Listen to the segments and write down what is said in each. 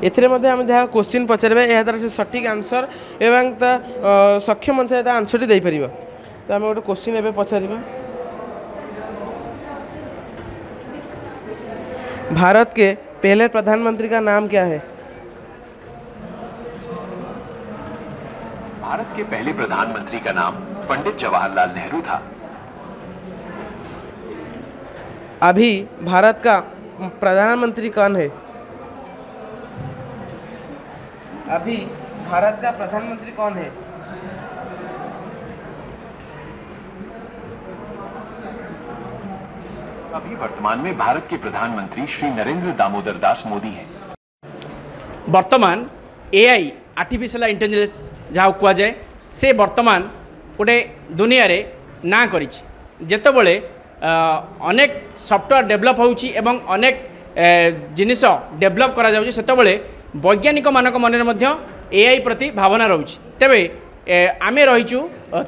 M जहाँ question पचारे यह तार सठिक आंसर एवं सक्षम अनुसार आंसर टी पार तो आम गोटे क्वेश्चन एवं पचार भारत के पहले प्रधानमंत्री का नाम क्या है? भारत के पहले प्रधानमंत्री का नाम पंडित जवाहरलाल नेहरू था। अभी भारत का प्रधानमंत्री कौन है? अभी भारत का प्रधानमंत्री कौन है? अभी वर्तमान में भारत के प्रधानमंत्री श्री नरेंद्र दामोदर दास मोदी हैं। वर्तमान एआई आर्टिफिशियल इंटेलिजेंस जहाँ कह जाए से वर्तमान गोटे दुनिया रे ना करी जेतबले अनेक सॉफ्टवेयर डेवलप होउची एवं अनेक जिनिस डेवलप करा जाउची सेतबले वैज्ञानिक मानक मन में एआई प्रति भावना रोच तेबे आमे रहीचु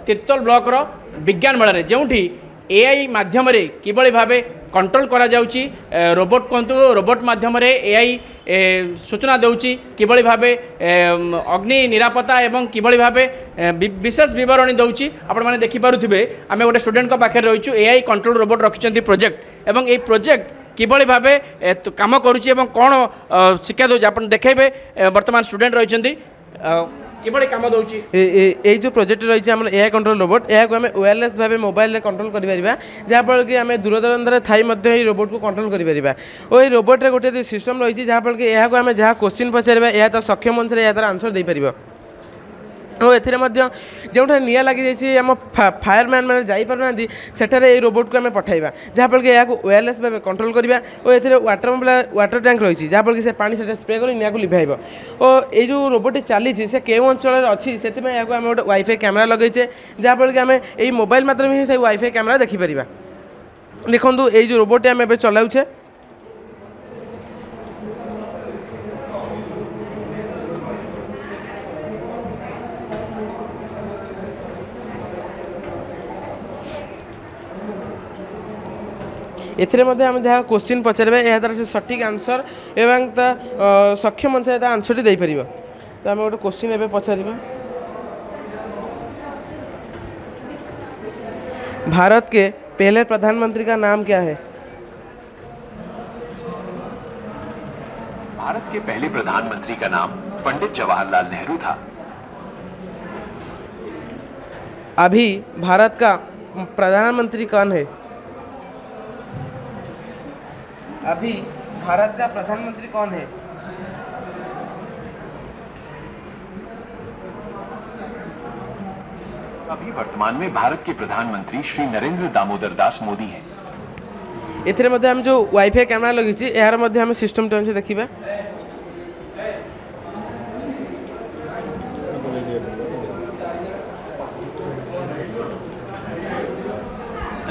तीर्तोल ब्लॉक रो विज्ञान मेला रे जोंठी एआई माध्यम रे किबळी भाबे कंट्रोल करा जाउची रोबोट कहतु रोबोट माध्यम रे एआई सूचना देउची किबळी भाबे अग्नि निरापत्ता एवं किबळी भाबे विशेष विवरणी देउची आपण माने देखि पारुथिबे आमे गोटे स्टूडेंट को पाखे रहीचु एआई कंट्रोल रोबोट रखिचंती प्रोजेक्ट एवं ए प्रोजेक्ट किबळी भाबे काम करूची एवं कोन शिक्षा दउची आपण देखेबे वर्तमान स्टूडेंट रहिचंती किबळी काम दउची ए जो प्रोजेक्ट रही है एआई कंट्रोल रोबोट या आम वायरलेस भाव मोबाइल कंट्रोल कर जहाँफल कि आम दूर दरांतर थी रोबोट को कंट्रोल कर और ये रोबोट गोटे सिस्टम रही है जहाँफल कि यह आम जहाँ क्वेश्चन पचार यह तो सक्षम अनुसार यह तार आंसर दे पार और जो निआ लगी आम फायरमैन मैंने जापार सेठारे रोबोट को आम पठाइबा जहाँफल कि यह वायरलेस भाव कंट्रोल करवा और ये वाटर टैंक रही जहाँफल कि पानी से स्प्रे कर निआ को लिभाइब और ये जो रोबोट चली से क्यों अंचल अच्छी से आम गोटे वाईफाई कैमेरा लगेचे जहाँफल कि आम यही मोबाइल माध्यम ही से वाईफाई कैमेरा देखिपर देखो ये जो रोबोट आम ए चलाऊे एम जहाँ क्वेश्चन पचारे यह तार सठिक आंसर एवं सक्षम अनुसार आंसर टी पार तो आम गोटे क्वेश्चन एवं पचार भारत के पहले प्रधानमंत्री का नाम क्या है? भारत के पहले प्रधानमंत्री का नाम पंडित जवाहरलाल नेहरू था। अभी भारत का प्रधानमंत्री कौन है? अभी भारत का प्रधानमंत्री कौन है? अभी वर्तमान में भारत के प्रधानमंत्री श्री नरेंद्र दामोदर दास मोदी हैं। एथिरे हम जो वाईफाई कैमेरा लगी यार हम सिस्टम टर्न से देखा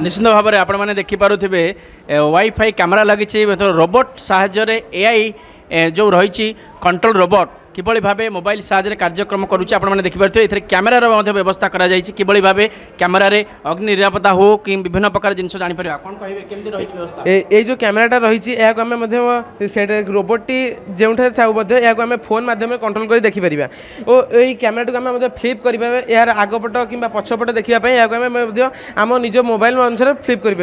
निश्चित भाव में आपण मैंने देखिपे वाईफाई कैमेरा लगी रोबोट साहाय्य एआई जो रही कंट्रोल रोबोट किभली भाव मोबाइल साहाय्य कार्यक्रम करुच्चे आपने देखिपे ये कैमेरार व्यवस्था किभली भाव कैमेरार अग्नि निरापत्ता हो कि विभिन्न प्रकार जिन जापर कौन कहे ये जो कैमेराटा रही है रोबोटी जो था आम फोन मध्यम कंट्रोल कर देखिपर और यही कैमेरा को फ्लिप कर यार आगपट कि पछपट देखापी आम निज मोबाइल अनुसार फ्लिप कर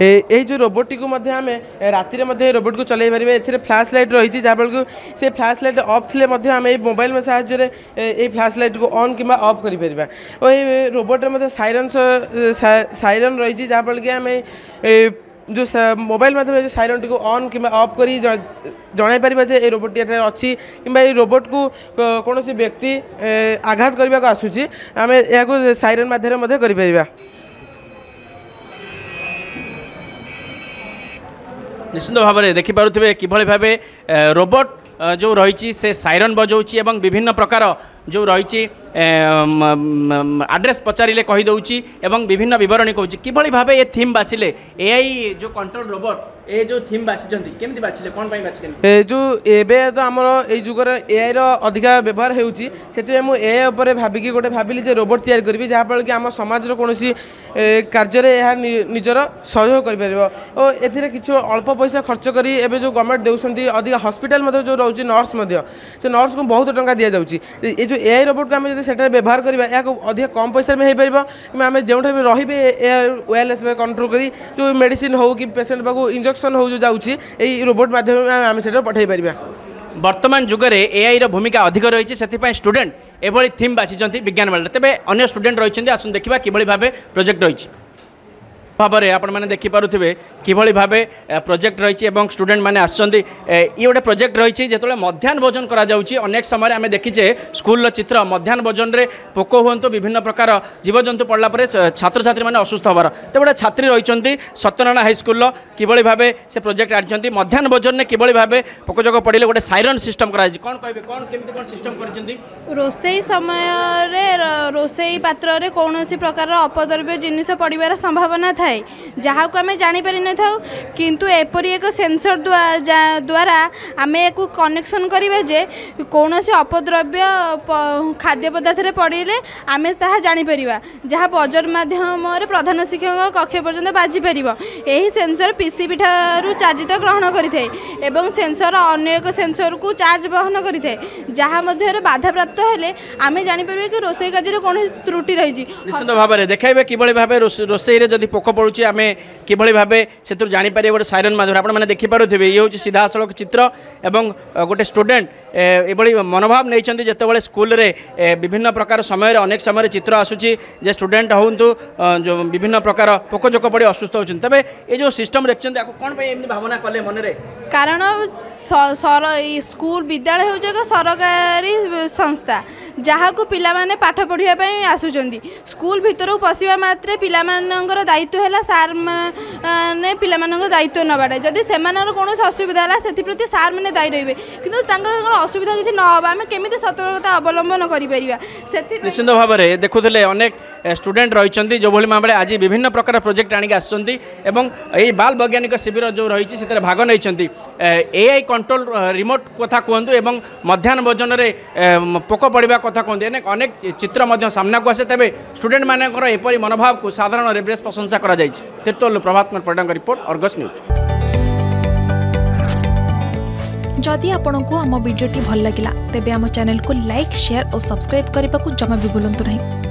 यही जो रोबोटी को आम राति रोबोट को चल पारे ए फ्लैश लाइट रही जहाँफल कि से फ्लैश लाइट ऑफ थे आम मोबाइल में साहाଯ୍य ये फ्लैश लाइट को ऑन कि ऑफ कर और ये रोबोट साइरन रही जहाँफल कि आम जो मोबाइल माध्यम साइरन टी ऑन कि ऑफ कर जन पार जे रोबोट अच्छी कि रोबोट को कौन व्यक्ति आघात करने को आसूँ आम यह साइरन माध्यम कर निश्चित भाव में देखिपे किभली भाव रोबोट जो रही से साइरन बजाऊँच विभिन्न प्रकार जो रही आड्रेस पचारे कहीदे और विभिन्न बरणी कौच कि भाव ये थीम बाछिले एआई जो कंट्रोल रोबोट ए जो थीम बाछी केमती बाछिले कौन बाछिले जो एबे तो आमर ए जुगर एआई रो अधिका व्यवहार होउची सेति मु एआई ऊपर भाबिकी गोटे भाबिली जे रोबोट तैयार करबी जहाँ फल कि आम समाज रो कोनोसी कार्य निजर सहयोग कर परबो और एथिरे किछु अल्प पैसा खर्च करी एबे जो गवर्नमेंट देउसंती अधिक हॉस्पिटल मध्ये जो रहउची नर्स मध्ये से नर्स को बहुत टंका दिया जाउची ए जो एआई रोबोट को आमे जदि सेटा व्यवहार करबा या को अधिक कम पैसा में हे परबो कि आमे जेउठा भी रहिबे वायरलेस में कंट्रोल करी जो मेडिसिन हो कि पेशेंट बाकू इंजेक्शन हो जो जाउची एई रोबोट माध्यम में आमे सेटा पठाई परबा वर्तमान जुगरे एआई रो भूमिका अधिक रही से स्टूडेंट एभली थीम बाछी विज्ञान मेला तेज अन्य स्टूडेंट रही आसन देखा कि भाव प्रोजेक्ट रही भाव में आपण मैंने देखिपे कि भाव प्रोजेक्ट रही स्टूडेंट मैंने आसुँच ये गोटे प्रोजेक्ट रही जो मध्याह्न भोजन अनेक समय आम देखीचे स्कूल चित्र मध्याह्न भोजन में पोक हूँ विभिन्न प्रकार जीवजंतु पड़ला छात्र छात्री मैंने असुस्थ हबार तो गोटे छात्री रही सत्यनारायण हाईस्कल कि भाव से प्रोजेक्ट आनी मध्याह्न भोजन में कि भाव पोकजोक पड़े गोटे साइरन सिस्टम कर कौन कहे कौन केमती कौन सिस्टम कर रोसई समय रोसई पात्र कौन प्रकार अपद्रव्य जिनिस पड़ार संभावना थाए जहाँ को आम जापर न था किंतु एपरी एक सेंसर द्वारा आम एक कनेक्शन करिबा जे कौन अपद्रव्य खाद्य पदार्थ पड़े आम ताहा जापर जहाँ बजर माध्यम प्रधान शिक्षक कक्ष पर्यंत बाजी पार यही सेंसर पीसीबी ठारू चार्जित ग्रहण करें एवं सेंसर अन्य एक सेंसर को चार्ज बहन करें जहाँ बाधा प्राप्त हेले आम जापर कि रोसई कार्य कौन त्रुटि रही निश्चित भाव में देखाइबे कि भाव रोसई जदि पोक पड़ुची आम कि भाव से जापर गोटे साइरन माध्यम आपने देखिपे ये हूँ सीधा सड़क चित्र एवं गोटे स्टूडेंट ये मनोभाव नहीं जिते स्कूल रे विभिन्न प्रकार समय अनेक समय चित्र आसूची जे स्टूडेंट हूँ जो विभिन्न प्रकार पोकजोक पड़ी असुस्थ होती तेज ये जो सिस्टम देखते कौन भावना कले मन में कारण स्कूल विद्यालय हूँ एक सरकारी संस्था जहाँ को पिला माने पाठ पढ़ाई आसुचंदी स्कूल भितर पशिबा मात्रे पिला मानकर दायित्व है सार माने पिला मानकर दायित्व नबाटा जदि से कौन असुविधा है से प्रति सार मैंने दायी रही कि असुविधा किसी नवा आम केमी सतर्कता अवलंबन कर निश्चित भाव में देखुले अनेक स्टूडेंट रही जो भाई भाव आज विभिन्न प्रकार प्रोजेक्ट आनिक आसुँच बाल वैज्ञानिक शिविर जो रही से भाग नहीं एआई कंट्रोल रिमोट कथा कहतु एवं मध्याह्न भोजन में पोक पड़ा कथा कहते अनेक चित्र सामना को आसे तेज स्टूडेंट मानकर एपरी मनोभाव को साधारण रेब्रेस प्रशंसा करा तीर्तोल Prabhat Kumar पट्टाक report Argus news. जदि आपंक आम भिडी भल लगा तेब आम चैनल को लाइक शेयर और सब्सक्राइब करने को जमा भी भूलु नहीं।